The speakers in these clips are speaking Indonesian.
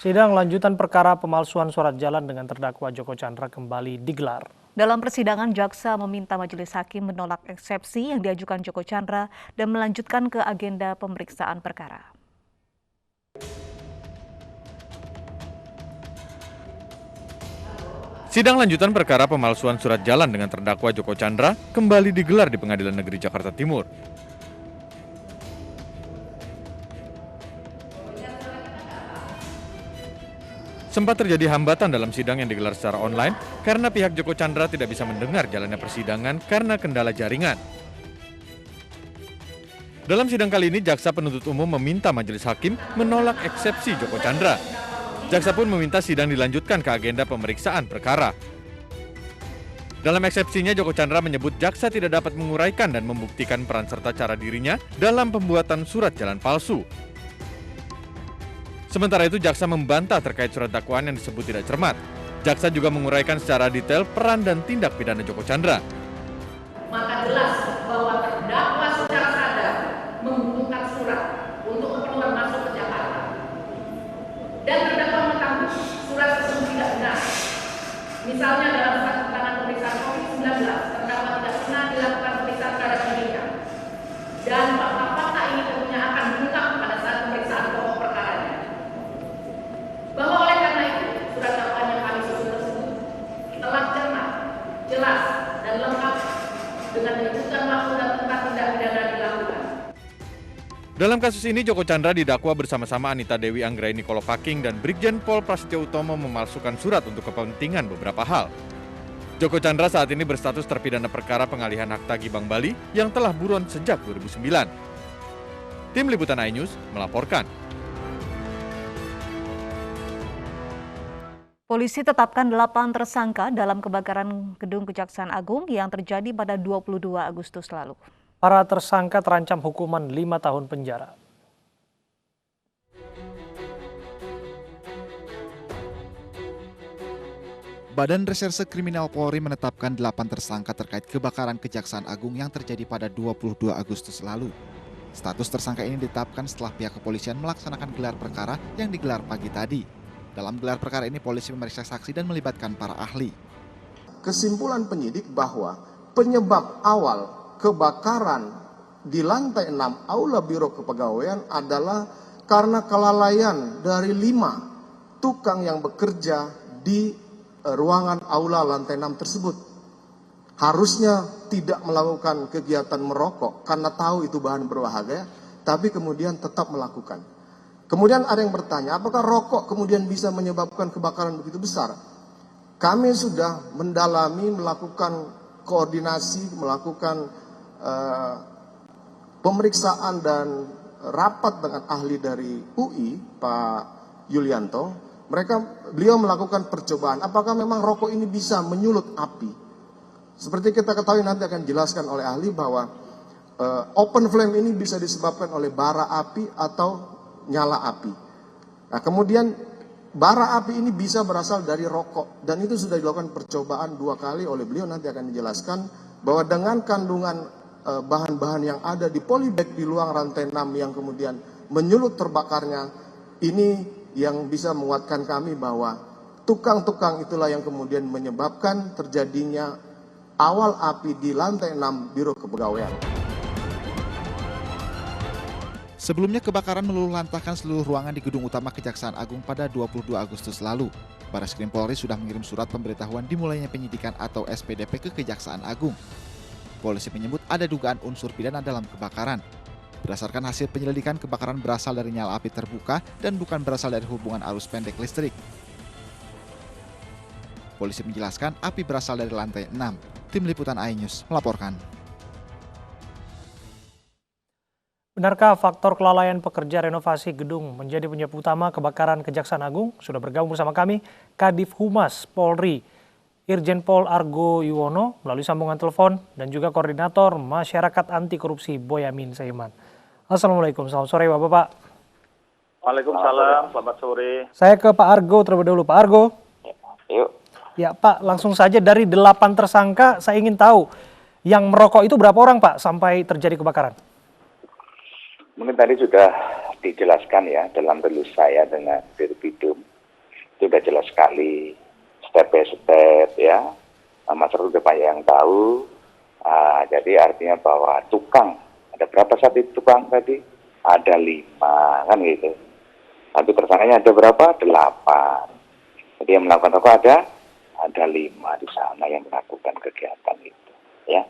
Sidang lanjutan perkara pemalsuan surat jalan dengan terdakwa Joko Chandra kembali digelar. Dalam persidangan, jaksa meminta majelis hakim menolak eksepsi yang diajukan Joko Chandra dan melanjutkan ke agenda pemeriksaan perkara. Sidang lanjutan perkara pemalsuan surat jalan dengan terdakwa Joko Chandra kembali digelar di Pengadilan Negeri Jakarta Timur. Sempat terjadi hambatan dalam sidang yang digelar secara online karena pihak Joko Chandra tidak bisa mendengar jalannya persidangan karena kendala jaringan. Dalam sidang kali ini, jaksa penuntut umum meminta majelis hakim menolak eksepsi Joko Chandra. Jaksa pun meminta sidang dilanjutkan ke agenda pemeriksaan perkara. Dalam eksepsinya, Joko Chandra menyebut jaksa tidak dapat menguraikan dan membuktikan peran serta cara dirinya dalam pembuatan surat jalan palsu. Sementara itu, jaksa membantah terkait surat dakwaan yang disebut tidak cermat. Jaksa juga menguraikan secara detail peran dan tindak pidana Joko Chandra. Maka jelas bahwa terdakwa secara sadar menghubungkan surat untuk keperluan masuk ke Jakarta. Dan terdakwa mengetahui surat tersebut tidak benar. Misalnya dalam surat keterangan pemeriksaan COVID-19, terdakwa tidak pernah dilakukan pemeriksaan terhadap dirinya. Dan fakta-fakta ini tentunya akan diungkap pada saat pemeriksaan pokok perkaranya. Bahwa oleh karena itu, surat dakwaan yang kami susun tersebut telah cermat, jelas, dan lengkap dengan menyebutkan waktu dan tempat tindak pidana dilakukan. Dalam kasus ini, Joko Chandra didakwa bersama-sama Anita Dewi Anggraini Kolopaking dan Brigjen Pol Prasetyo Utomo memalsukan surat untuk kepentingan beberapa hal. Joko Chandra saat ini berstatus terpidana perkara pengalihan hak tagih Bank Bali yang telah buron sejak 2009. Tim Liputan iNews melaporkan. Polisi tetapkan 8 tersangka dalam kebakaran gedung Kejaksaan Agung yang terjadi pada 22 Agustus lalu. Para tersangka terancam hukuman 5 tahun penjara. Badan Reserse Kriminal Polri menetapkan 8 tersangka terkait kebakaran Kejaksaan Agung yang terjadi pada 22 Agustus lalu. Status tersangka ini ditetapkan setelah pihak kepolisian melaksanakan gelar perkara yang digelar pagi tadi. Dalam gelar perkara ini, polisi memeriksa saksi dan melibatkan para ahli. Kesimpulan penyidik bahwa penyebab awal kebakaran di lantai 6 Aula Biro Kepegawaian adalah karena kelalaian dari 5 tukang yang bekerja di ruangan aula lantai 6 tersebut. Harusnya tidak melakukan kegiatan merokok karena tahu itu bahan berbahaya, tapi kemudian tetap melakukan. Kemudian ada yang bertanya, apakah rokok kemudian bisa menyebabkan kebakaran begitu besar? Kami sudah mendalami, melakukan koordinasi, melakukan pemeriksaan dan rapat dengan ahli dari UI, Pak Yulianto. Beliau melakukan percobaan, apakah memang rokok ini bisa menyulut api? Seperti kita ketahui, nanti akan dijelaskan oleh ahli bahwa open flame ini bisa disebabkan oleh bara api atau nyala api. Nah, kemudian bara api ini bisa berasal dari rokok, dan itu sudah dilakukan percobaan 2 kali oleh beliau, nanti akan dijelaskan bahwa dengan kandungan bahan-bahan yang ada di polybag di luar rantai 6 yang kemudian menyulut terbakarnya, ini yang bisa menguatkan kami bahwa tukang-tukang itulah yang kemudian menyebabkan terjadinya awal api di lantai 6 Biro Kepegawaian. Sebelumnya kebakaran meluluhlantahkan seluruh ruangan di gedung utama Kejaksaan Agung pada 22 Agustus lalu. Barreskrim Polri sudah mengirim surat pemberitahuan dimulainya penyidikan atau SPDP ke Kejaksaan Agung. Polisi menyebut ada dugaan unsur pidana dalam kebakaran. Berdasarkan hasil penyelidikan, kebakaran berasal dari nyala api terbuka dan bukan berasal dari hubungan arus pendek listrik. Polisi menjelaskan api berasal dari lantai 6. Tim Liputan iNews melaporkan. Benarkah faktor kelalaian pekerja renovasi gedung menjadi penyebab utama kebakaran Kejaksaan Agung? Sudah bergabung bersama kami Kadif Humas Polri, Irjen Pol Argo Yuwono melalui sambungan telepon, dan juga Koordinator Masyarakat Anti Korupsi Boyamin Saiman. Assalamualaikum, selamat sore Bapak. Waalaikumsalam, selamat sore. Saya ke Pak Argo terlebih dahulu. Pak Argo. Yuk. Ya Pak, langsung saja dari 8 tersangka saya ingin tahu yang merokok itu berapa orang Pak sampai terjadi kebakaran? Mungkin tadi sudah dijelaskan ya dalam rilis saya dengan Dirbidum Itu udah jelas sekali, step by step ya. Masyarakat udah banyak yang tahu. Jadi artinya bahwa tukang, ada berapa saat itu tukang tadi? Ada 5 kan gitu. Tapi tersangkanya ada berapa? 8. Jadi yang melakukan rokok ada 5 di sana yang melakukan kegiatan itu ya.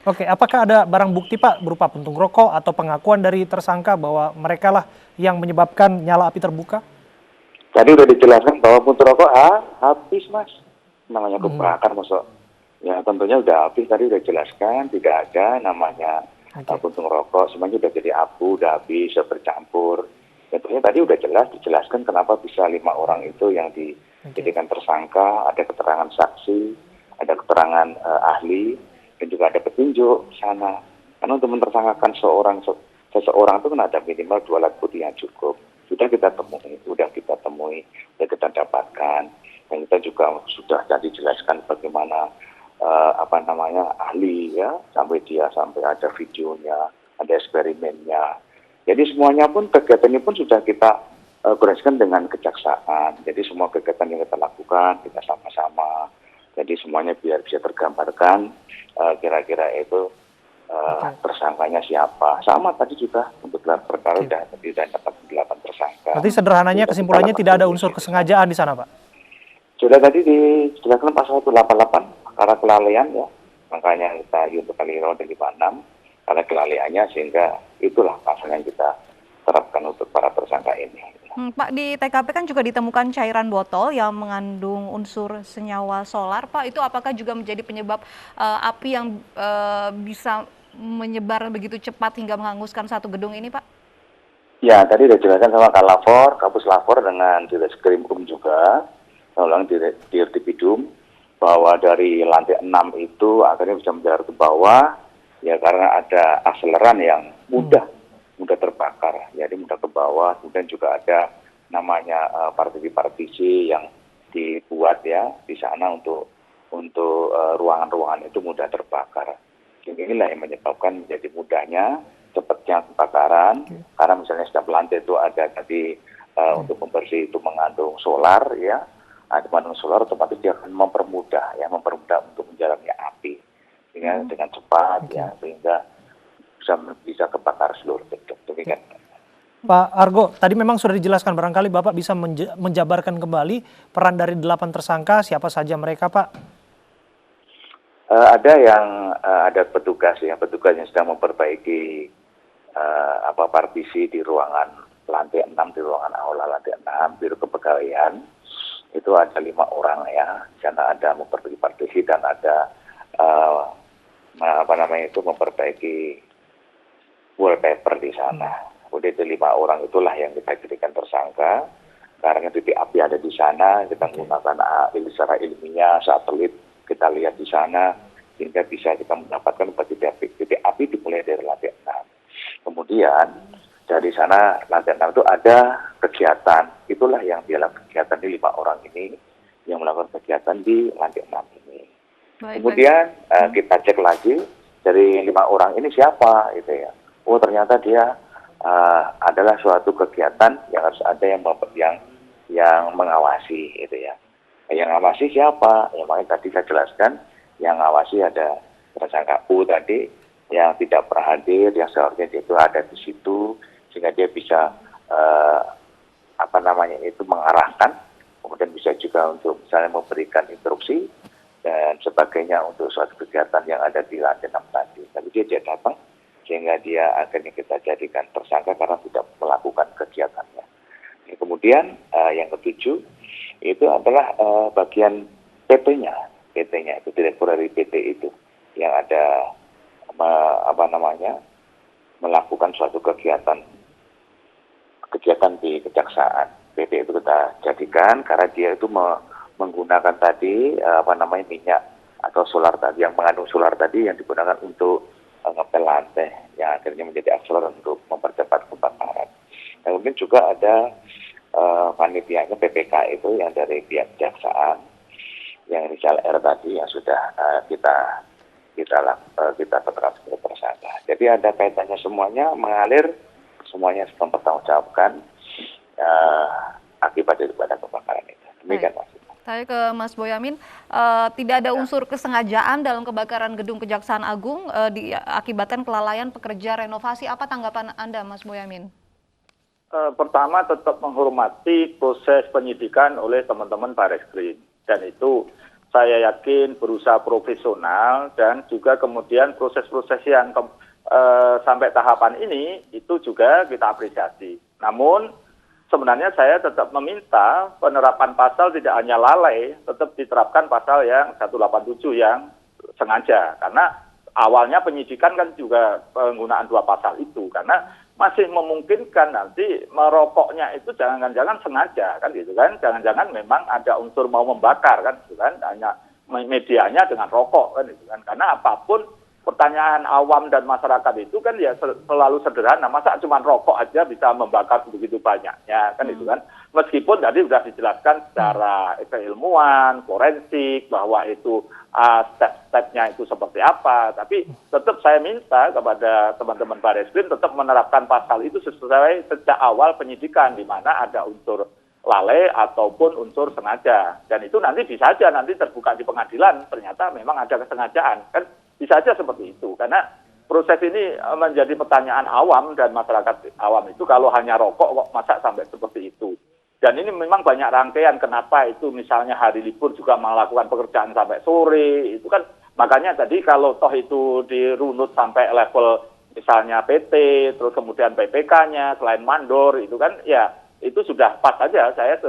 Oke, apakah ada barang bukti Pak berupa puntung rokok atau pengakuan dari tersangka bahwa mereka lah yang menyebabkan nyala api terbuka? Tadi udah dijelaskan bahwa puntung rokok habis Mas. Namanya kebakar masuk. Ya tentunya udah habis, tadi udah jelaskan tidak ada namanya puntung rokok, semuanya udah jadi abu, udah habis, sudah bercampur. Tentunya tadi udah jelas dijelaskan kenapa bisa 5 orang itu yang dijadikan tersangka, ada keterangan saksi, ada keterangan ahli, dan juga ada petunjuk sana. Karena untuk mentersangkakan seseorang itu kan ada minimal 2 alat bukti yang cukup. Sudah kita temui, sudah kita dapatkan, dan kita juga sudah tadi jelaskan bagaimana ahli ya, sampai ada videonya, ada eksperimennya. Jadi semuanya pun kegiatan ini pun sudah kita koordinasikan dengan kejaksaan. Jadi semua kegiatan yang kita lakukan kita sama-sama. Jadi semuanya biar bisa tergambarkan kira-kira itu tersangkanya siapa. Sama tadi juga untuk gelar perkara sudah dapat 8 tersangka. Berarti sederhananya kesimpulannya tidak ada unsur kesengajaan di sana Pak? Sudah tadi dijelaskan pasal 188 perkara kelalaian ya. Makanya kita untuk kali dan 56 karena kelalaiannya, sehingga itulah pasal yang kita terapkan untuk para tersangka ini. Pak, di TKP kan juga ditemukan cairan botol yang mengandung unsur senyawa solar. Pak, itu apakah juga menjadi penyebab api yang bisa menyebar begitu cepat hingga menghanguskan satu gedung ini, Pak? Ya, tadi sudah dijelaskan sama Kapus Lapor dengan Direskrimum juga, ulang Dirtipidum, bahwa dari lantai 6 itu akhirnya bisa menjalar ke bawah, ya karena ada akseleran yang mudah terbakar, jadi mudah ke bawah. Kemudian juga ada namanya partisi-partisi yang dibuat ya di sana untuk ruangan-ruangan itu mudah terbakar. Jadi inilah yang menyebabkan menjadi mudahnya cepatnya kebakaran, karena misalnya setiap lantai itu ada tadi untuk pembersih itu mengandung solar ya. Mengandung solar otomatis dia akan mempermudah untuk menjalannya api dengan cepat ya, sehingga bisa kebakar seluruh gedung. Demikian. Pak Argo, tadi memang sudah dijelaskan, barangkali Bapak bisa menjabarkan kembali peran dari 8 tersangka, siapa saja mereka Pak? Ada petugas yang sedang memperbaiki partisi di ruangan lantai 6, di ruangan aula lantai 6, biro kepegawaian. Itu ada 5 orang ya, di sana ada memperbaiki partisi dan ada memperbaiki wallpaper di sana. Kemudian itu 5 orang itulah yang kita jadikan tersangka, karena titik api ada di sana, kita menggunakan secara ilmiah, satelit kita lihat di sana, sehingga bisa kita mendapatkan titik api dimulai dari lantai 6. Kemudian dari sana lantai 6 itu ada kegiatan, itulah yang dilakukan kegiatan di 5 orang ini yang melakukan kegiatan di lantai 6 ini. Kemudian kita cek lagi dari 5 orang ini siapa gitu ya. Oh ternyata dia adalah suatu kegiatan yang harus ada yang mengawasi gitu ya. Yang ngawasi siapa? Ya makanya tadi saya jelaskan, yang ngawasi ada tersangka U tadi yang tidak pernah hadir, yang seharusnya dia itu ada di situ, sehingga dia bisa mengarahkan, kemudian bisa juga untuk misalnya memberikan instruksi dan sebagainya untuk suatu kegiatan yang ada di lantai 6 tadi. Tapi dia datang, sehingga dia akhirnya kita jadikan tersangka karena tidak melakukan kegiatannya. Kemudian yang ketujuh itu adalah bagian PT-nya itu direktur dari PT itu yang ada melakukan suatu kegiatan di kejaksaan. PT itu kita jadikan karena dia itu menggunakan tadi minyak atau solar tadi, yang mengandung solar tadi yang digunakan untuk ngepel lantai, yang akhirnya menjadi akseleran untuk mempercepat kebakaran. Kemudian juga ada panitianya PPK itu yang dari pihak kejaksaan, yang inisial R tadi yang sudah kita tetapkan sebagai tersangka. Jadi ada kaitannya semuanya, mengalir semuanya, mempertanggungjawabkan akibat daripada kebakaran. Demikian Mas. Saya ke Mas Boyamin, tidak ada unsur kesengajaan dalam kebakaran gedung Kejaksaan Agung diakibatkan kelalaian pekerja renovasi. Apa tanggapan Anda, Mas Boyamin? Pertama tetap menghormati proses penyidikan oleh teman-teman Bareskrim, dan itu saya yakin berusaha profesional, dan juga kemudian proses-proses yang sampai tahapan ini itu juga kita apresiasi. Namun sebenarnya saya tetap meminta penerapan pasal tidak hanya lalai, tetap diterapkan pasal yang 187 yang sengaja, karena awalnya penyidikan kan juga penggunaan 2 pasal itu, karena masih memungkinkan nanti merokoknya itu jangan-jangan sengaja kan gitu kan, jangan-jangan memang ada unsur mau membakar kan gitu kan, hanya medianya dengan rokok kan gitu kan, karena apapun pertanyaan awam dan masyarakat itu kan ya selalu sederhana, masa cuma rokok aja bisa membakar begitu banyaknya kan itu kan, meskipun tadi sudah dijelaskan secara keilmuan, forensik bahwa itu step-stepnya itu seperti apa, tapi tetap saya minta kepada teman-teman Bareskrim tetap menerapkan pasal itu sesuai sejak awal penyidikan, di mana ada unsur lalai ataupun unsur sengaja, dan itu nanti bisa saja nanti terbuka di pengadilan ternyata memang ada kesengajaan kan, bisa saja seperti itu, karena proses ini menjadi pertanyaan awam dan masyarakat awam itu kalau hanya rokok kok masa sampai seperti itu. Dan ini memang banyak rangkaian kenapa itu misalnya hari libur juga melakukan pekerjaan sampai sore, itu kan makanya tadi kalau toh itu dirunut sampai level misalnya PT, terus kemudian PPK-nya selain mandor itu kan ya itu sudah pas saja saya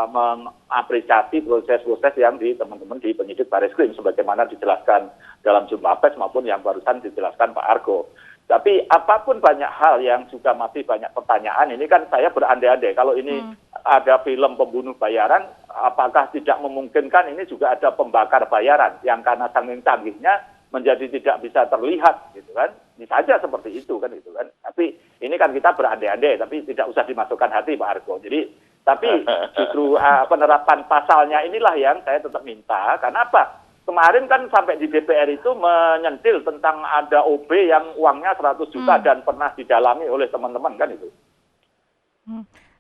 mengapresiasi proses-proses yang di teman-teman di penyidik Bareskrim sebagaimana dijelaskan dalam jumpa pers maupun yang barusan dijelaskan Pak Argo. Tapi apapun banyak hal yang juga masih banyak pertanyaan, ini kan saya berandai-andai kalau ini ada film pembunuh bayaran, apakah tidak memungkinkan ini juga ada pembakar bayaran yang karena saking canggihnya menjadi tidak bisa terlihat gitu kan, bisa saja seperti itu kan gitu kan. Tapi ini kan kita berandai-andai, tapi tidak usah dimasukkan hati Pak Argo. Jadi tapi justru penerapan pasalnya inilah yang saya tetap minta, karena apa? Kemarin kan sampai di DPR itu menyentil tentang ada OB yang uangnya 100 juta dan pernah didalami oleh teman-teman kan itu.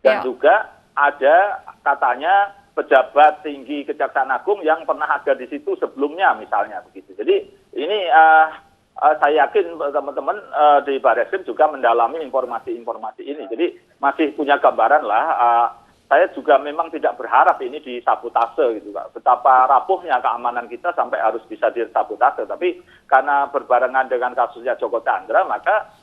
Dan juga ada katanya pejabat tinggi Kejaksaan Agung yang pernah ada di situ sebelumnya misalnya begitu. Jadi ini saya yakin teman-teman di Bareskrim juga mendalami informasi-informasi ini. Jadi masih punya gambaran lah. Saya juga memang tidak berharap ini disabotase gitu Pak. Betapa rapuhnya keamanan kita sampai harus bisa disabotase. Tapi karena berbarengan dengan kasusnya Joko Chandra, maka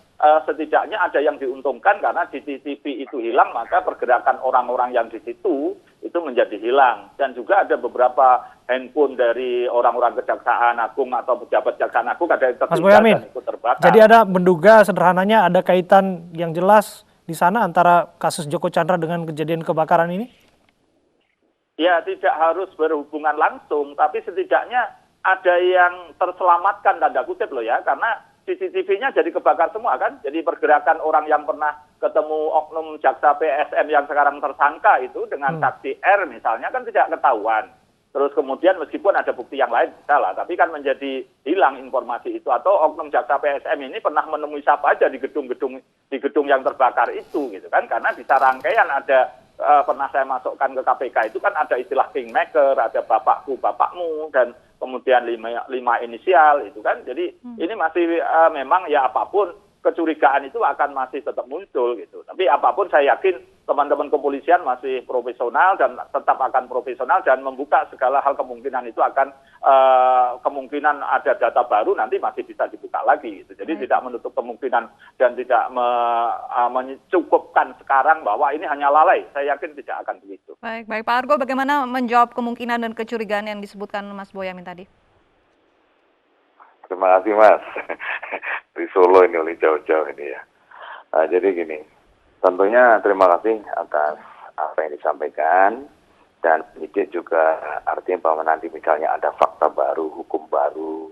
setidaknya ada yang diuntungkan karena CCTV itu hilang, maka pergerakan orang-orang yang di situ itu menjadi hilang. Dan juga ada beberapa handphone dari orang-orang Kejaksaan Agung atau pejabat Kejaksaan Agung ada yang tertinggal dan ikut terbakar. Jadi ada menduga sederhananya ada kaitan yang jelas di sana antara kasus Joko Chandra dengan kejadian kebakaran ini? Ya, tidak harus berhubungan langsung, tapi setidaknya ada yang terselamatkan tanda kutip loh ya, karena CCTV-nya jadi kebakar semua kan, jadi pergerakan orang yang pernah ketemu oknum jaksa PSM yang sekarang tersangka itu dengan saksi R misalnya kan tidak ketahuan. Terus kemudian meskipun ada bukti yang lain bisa lah, tapi kan menjadi hilang informasi itu. Atau oknum jaksa PSM ini pernah menemui siapa aja di gedung yang terbakar itu gitu kan, karena bisa rangkaian ada pernah saya masukkan ke KPK itu kan ada istilah kingmaker, ada bapakku, bapakmu, dan kemudian lima inisial itu kan. Jadi ini masih memang ya apapun kecurigaan itu akan masih tetap muncul gitu. Tapi apapun saya yakin teman-teman kepolisian masih profesional dan tetap akan profesional dan membuka segala hal, kemungkinan itu akan kemungkinan ada data baru nanti masih bisa dibuka lagi gitu. Jadi tidak menutup kemungkinan dan tidak mencukupkan sekarang bahwa ini hanya lalai. Saya yakin tidak akan begitu. Baik Pak Argo, bagaimana menjawab kemungkinan dan kecurigaan yang disebutkan Mas Boyamin tadi? Terima kasih Mas. Di Solo ini oleh jauh-jauh ini ya. Jadi gini, tentunya terima kasih atas apa yang disampaikan, dan penyidik juga artinya bahwa nanti misalnya ada fakta baru, hukum baru,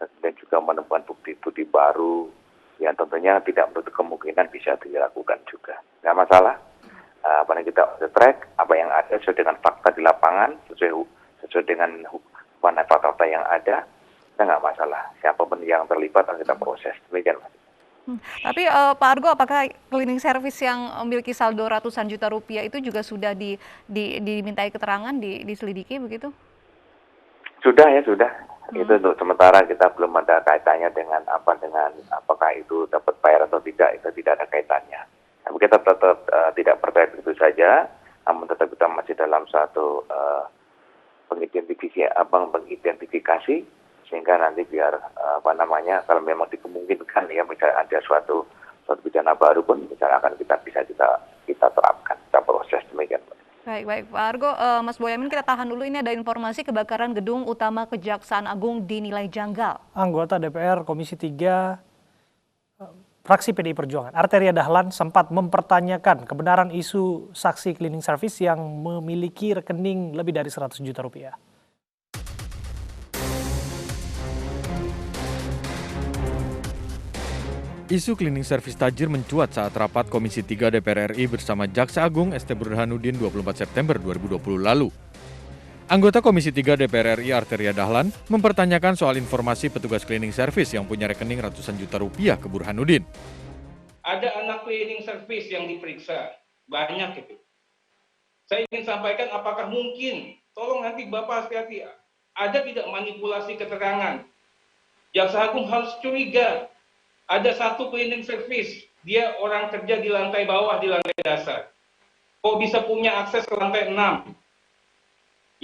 dan juga menemukan bukti-bukti baru yang tentunya tidak menutup kemungkinan bisa dilakukan juga. Nggak masalah. Apa yang kita on the track, apa yang ada sesuai dengan fakta di lapangan, sesuai dengan mana fakta yang ada, kita nggak masalah. Siapapun yang terlibat akan kita proses. Demikian Mas. Tapi Tapi Pak Argo, apakah cleaning service yang memiliki saldo ratusan juta rupiah itu juga sudah dimintai keterangan, diselidiki begitu? Sudah ya, sudah. Itu untuk sementara kita belum ada kaitannya dengan apakah itu dapat bayar atau tidak, itu tidak ada kaitannya. Tapi kita tetap tidak percaya begitu saja, namun tetap kita masih dalam satu pengidentifikasi, sehingga nanti biar kalau memang dikemungkinkan ya misalnya ada suatu bencana baru pun misalnya akan kita terapkan, kita proses demikian. Baik Pak Argo, Mas Boyamin, kita tahan dulu, ini ada informasi kebakaran gedung utama Kejaksaan Agung dinilai janggal. Anggota DPR Komisi 3 fraksi PDI Perjuangan, Arteria Dahlan, sempat mempertanyakan kebenaran isu saksi cleaning service yang memiliki rekening lebih dari 100 juta rupiah. Isu cleaning service tajir mencuat saat rapat Komisi 3 DPR RI bersama Jaksa Agung ST Burhanuddin 24 September 2020 lalu. Anggota Komisi 3 DPR RI Arteria Dahlan mempertanyakan soal informasi petugas cleaning service yang punya rekening ratusan juta rupiah ke Burhanuddin. Ada anak cleaning service yang diperiksa, banyak itu. Saya ingin sampaikan apakah mungkin, tolong nanti Bapak hati-hati, ada tidak manipulasi keterangan. Jaksa Agung harus curiga. Ada satu cleaning service, dia orang kerja di lantai bawah, di lantai dasar. Kok bisa punya akses ke lantai 6?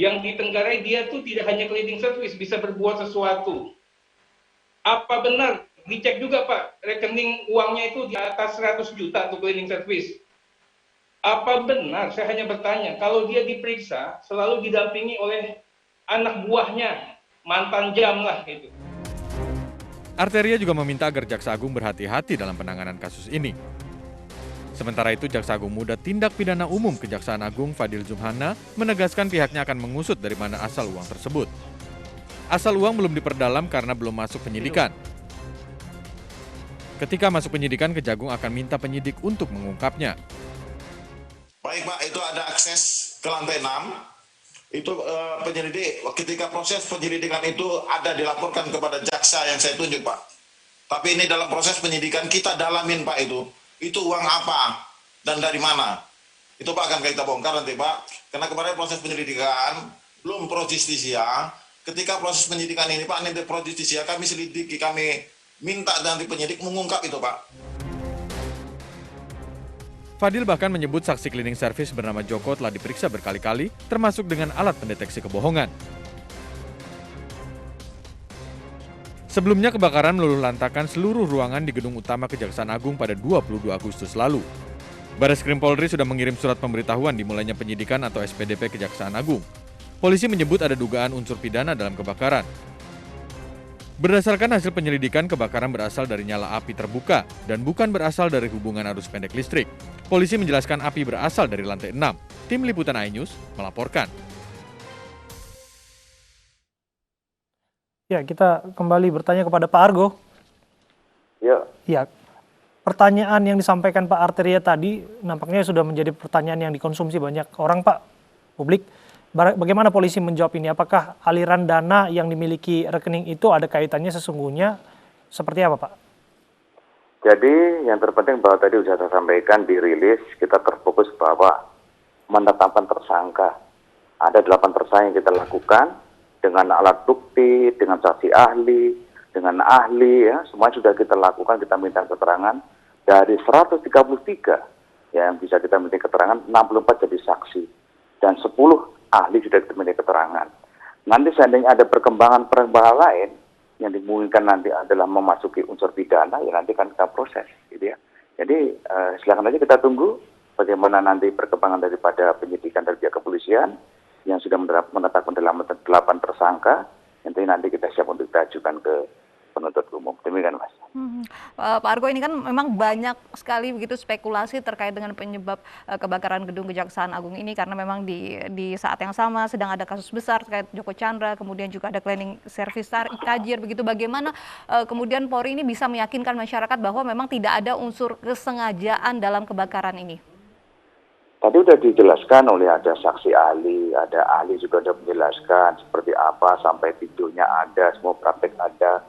Yang ditenggarai dia tuh tidak hanya cleaning service, bisa berbuat sesuatu. Apa benar? Dicek juga Pak, rekening uangnya itu di atas 100 juta tuh cleaning service. Apa benar? Saya hanya bertanya, kalau dia diperiksa, selalu didampingi oleh anak buahnya, mantan jam lah itu. Arteria juga meminta agar Jaksa Agung berhati-hati dalam penanganan kasus ini. Sementara itu, Jaksa Agung Muda Tindak Pidana Umum Kejaksaan Agung Fadil Zumhana menegaskan pihaknya akan mengusut dari mana asal uang tersebut. Asal uang belum diperdalam karena belum masuk penyidikan. Ketika masuk penyidikan, Kejagung akan minta penyidik untuk mengungkapnya. Baik Pak, itu ada akses ke lantai 6. Itu penyelidik, ketika proses penyelidikan itu ada dilaporkan kepada jaksa yang saya tunjuk Pak. Tapi ini dalam proses penyidikan kita dalamin Pak itu uang apa dan dari mana. Itu Pak akan kita bongkar nanti Pak. Karena kemarin proses penyelidikan belum pro justisia. Ketika proses penyidikan ini Pak, nanti pro justisia kami selidiki, kami minta nanti penyidik mengungkap itu Pak. Fadil bahkan menyebut saksi cleaning service bernama Joko telah diperiksa berkali-kali, termasuk dengan alat pendeteksi kebohongan. Sebelumnya kebakaran meluluhlantakan seluruh ruangan di gedung utama Kejaksaan Agung pada 22 Agustus lalu. Bareskrim Polri sudah mengirim surat pemberitahuan dimulainya penyidikan atau SPDP Kejaksaan Agung. Polisi menyebut ada dugaan unsur pidana dalam kebakaran. Berdasarkan hasil penyelidikan, kebakaran berasal dari nyala api terbuka dan bukan berasal dari hubungan arus pendek listrik. Polisi menjelaskan api berasal dari lantai 6. Tim Liputan iNews melaporkan. Ya, kita kembali bertanya kepada Pak Argo. Ya, pertanyaan yang disampaikan Pak Arteria tadi nampaknya sudah menjadi pertanyaan yang dikonsumsi banyak orang, Pak, publik. Bagaimana polisi menjawab ini? Apakah aliran dana yang dimiliki rekening itu ada kaitannya sesungguhnya? Seperti apa, Pak? Jadi yang terpenting bahwa tadi sudah saya sampaikan di rilis, kita terfokus bahwa menetapkan tersangka. Ada 8 tersangka yang kita lakukan dengan alat bukti, dengan saksi ahli, dengan ahli, ya, semua sudah kita lakukan, kita minta keterangan. Dari 133 ya, yang bisa kita minta keterangan, 64 jadi saksi. Dan 10 ahli sudah kita minta keterangan. Nanti seandainya ada perkembangan lain yang dimungkinkan nanti adalah memasuki unsur pidana, ya nanti kan kita proses, gitu ya. Jadi silakan aja kita tunggu bagaimana nanti perkembangan daripada penyidikan dari pihak kepolisian yang sudah menetapkan 8 tersangka. Nanti kita siap untuk kita ajukan ke penuntut umum. Demikian, Mas. Pak Argo, ini kan memang banyak sekali begitu spekulasi terkait dengan penyebab kebakaran gedung Kejaksaan Agung ini, karena memang di saat yang sama sedang ada kasus besar terkait Joko Chandra, kemudian juga ada cleaning service tajir begitu. Bagaimana kemudian Polri ini bisa meyakinkan masyarakat bahwa memang tidak ada unsur kesengajaan dalam kebakaran ini? Tadi sudah dijelaskan oleh ada saksi ahli, ada ahli juga sudah menjelaskan seperti apa, sampai videonya ada, semua praktek ada.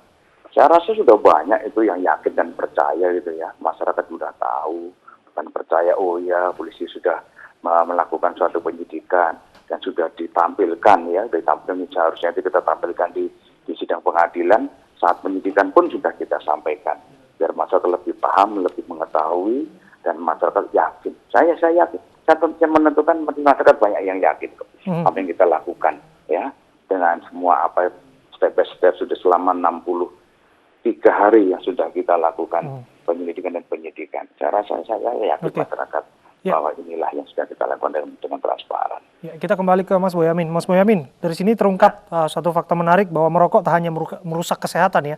Saya rasa sudah banyak itu yang yakin dan percaya gitu ya. Masyarakat sudah tahu, bukan percaya, oh ya polisi sudah melakukan suatu penyidikan dan sudah ditampilkan ya, ditampilkan seharusnya itu kita tampilkan di sidang pengadilan, saat penyidikan pun sudah kita sampaikan. Biar masyarakat lebih paham, lebih mengetahui, dan masyarakat yakin. Saya yakin. Saya menentukan masyarakat banyak yang yakin apa yang kita lakukan ya, dengan semua apa step by step sudah selama 63 hari yang sudah kita lakukan penyelidikan dan penyidikan. Saya yakin masyarakat bahwa inilah yang sudah kita lakukan dengan transparan. Ya, kita kembali ke Mas Boyamin. Mas Boyamin, dari sini terungkap suatu fakta menarik bahwa merokok tak hanya merusak kesehatan ya,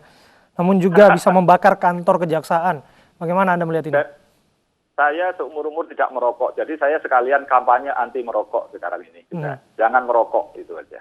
namun juga bisa membakar kantor kejaksaan. Bagaimana Anda melihat ini? Saya seumur-umur tidak merokok, jadi saya sekalian kampanye anti merokok sekarang ini. Jangan merokok, itu aja.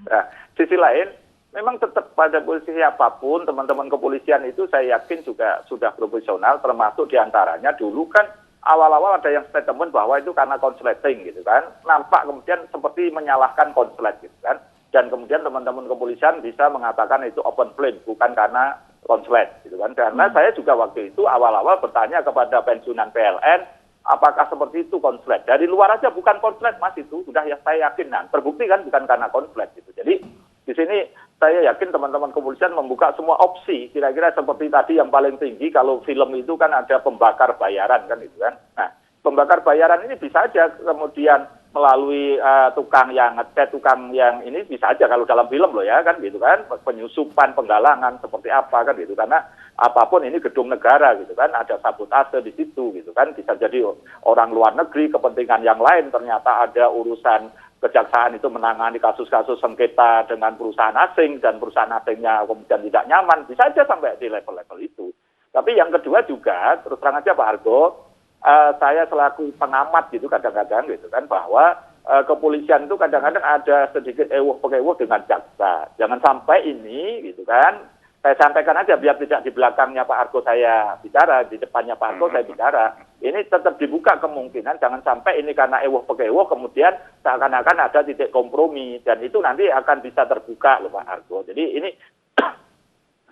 Nah, sisi lain, memang tetap pada posisi apapun, teman-teman kepolisian itu saya yakin juga sudah profesional, termasuk diantaranya dulu kan awal-awal ada yang statement bahwa itu karena konsleting gitu kan. Nampak kemudian seperti menyalahkan konslet gitu kan. Dan kemudian teman-teman kepolisian bisa mengatakan itu open flame, bukan karena konslet gitu kan. Karena saya juga waktu itu awal-awal bertanya kepada pensiunan PLN, apakah seperti itu konslet. Dari luar aja bukan konslet Mas itu, sudah ya saya yakin. Nah, terbukti kan bukan karena konslet gitu. Jadi di sini saya yakin teman-teman kepolisian membuka semua opsi, kira-kira seperti tadi yang paling tinggi kalau film itu kan ada pembakar bayaran kan itu kan. Nah, pembakar bayaran ini bisa aja kemudian melalui tukang yang ngecat, tukang yang ini bisa aja kalau dalam film loh ya kan gitu kan, penyusupan, penggalangan seperti apa kan gitu, karena apapun ini gedung negara gitu kan, ada sabotase di situ gitu kan, bisa jadi orang luar negeri kepentingan yang lain, ternyata ada urusan kejaksaan itu menangani kasus-kasus sengketa dengan perusahaan asing dan perusahaan asingnya kemudian tidak nyaman, bisa aja sampai di level-level itu. Tapi yang kedua juga, terus terang aja Pak Argo, saya selaku pengamat gitu kadang-kadang gitu kan, bahwa kepolisian itu kadang-kadang ada sedikit ewuh-pekewuh dengan jaksa. Jangan sampai ini gitu kan, saya sampaikan aja biar tidak di belakangnya Pak Argo saya bicara, di depannya Pak Argo saya bicara. Ini tetap dibuka kemungkinan jangan sampai ini karena ewuh-pekewuh kemudian seakan-akan ada titik kompromi, dan itu nanti akan bisa terbuka loh Pak Argo. Jadi ini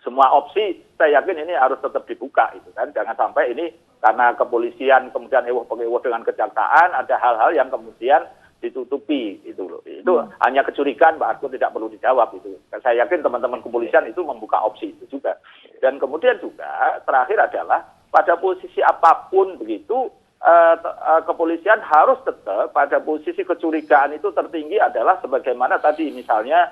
semua opsi saya yakin ini harus tetap dibuka itu kan. Jangan sampai ini karena kepolisian kemudian ewuh-pekewuh dengan kejaksaan ada hal-hal yang kemudian ditutupi itu loh. Itu hanya kecurigaan Pak Argo, tidak perlu dijawab itu. Saya yakin teman-teman kepolisian itu membuka opsi itu juga. Dan kemudian juga terakhir adalah pada posisi apapun begitu kepolisian harus tetap pada posisi kecurigaan itu tertinggi adalah sebagaimana tadi misalnya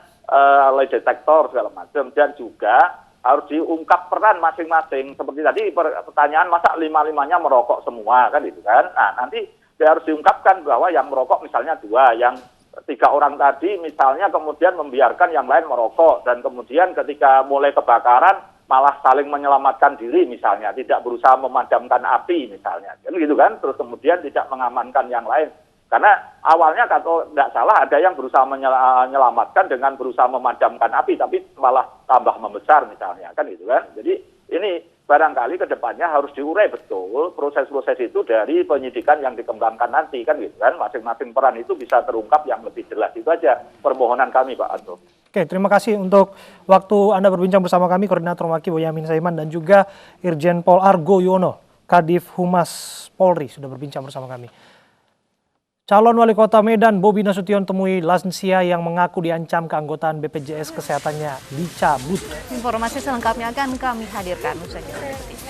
lie detektor segala macam, dan juga harus diungkap peran masing-masing. Seperti tadi pertanyaan masa 5-5-nya merokok semua kan itu kan. Nah, nanti harus diungkapkan bahwa yang merokok misalnya 2, yang 3 orang tadi misalnya kemudian membiarkan yang lain merokok, dan kemudian ketika mulai kebakaran malah saling menyelamatkan diri misalnya, tidak berusaha memadamkan api misalnya, kan gitu kan, terus kemudian tidak mengamankan yang lain. Karena awalnya kalau tidak salah ada yang berusaha menyelamatkan dengan berusaha memadamkan api, tapi malah tambah membesar misalnya, kan gitu kan. Jadi ini barangkali ke depannya harus diurai betul proses-proses itu dari penyidikan yang dikembangkan nanti, kan gitu kan. Masing-masing peran itu bisa terungkap yang lebih jelas. Itu aja permohonan kami Pak Anto. Oke, terima kasih untuk waktu Anda berbincang bersama kami, Koordinator Maki Boyamin Saiman, dan juga Irjen Pol Argo Yuwono, Kadif Humas Polri, sudah berbincang bersama kami. Calon Wali Kota Medan Bobi Nasution temui lansia yang mengaku diancam keanggotaan BPJS Kesehatannya dicabut. Informasi selengkapnya akan kami hadirkan usai jeda berikut ini.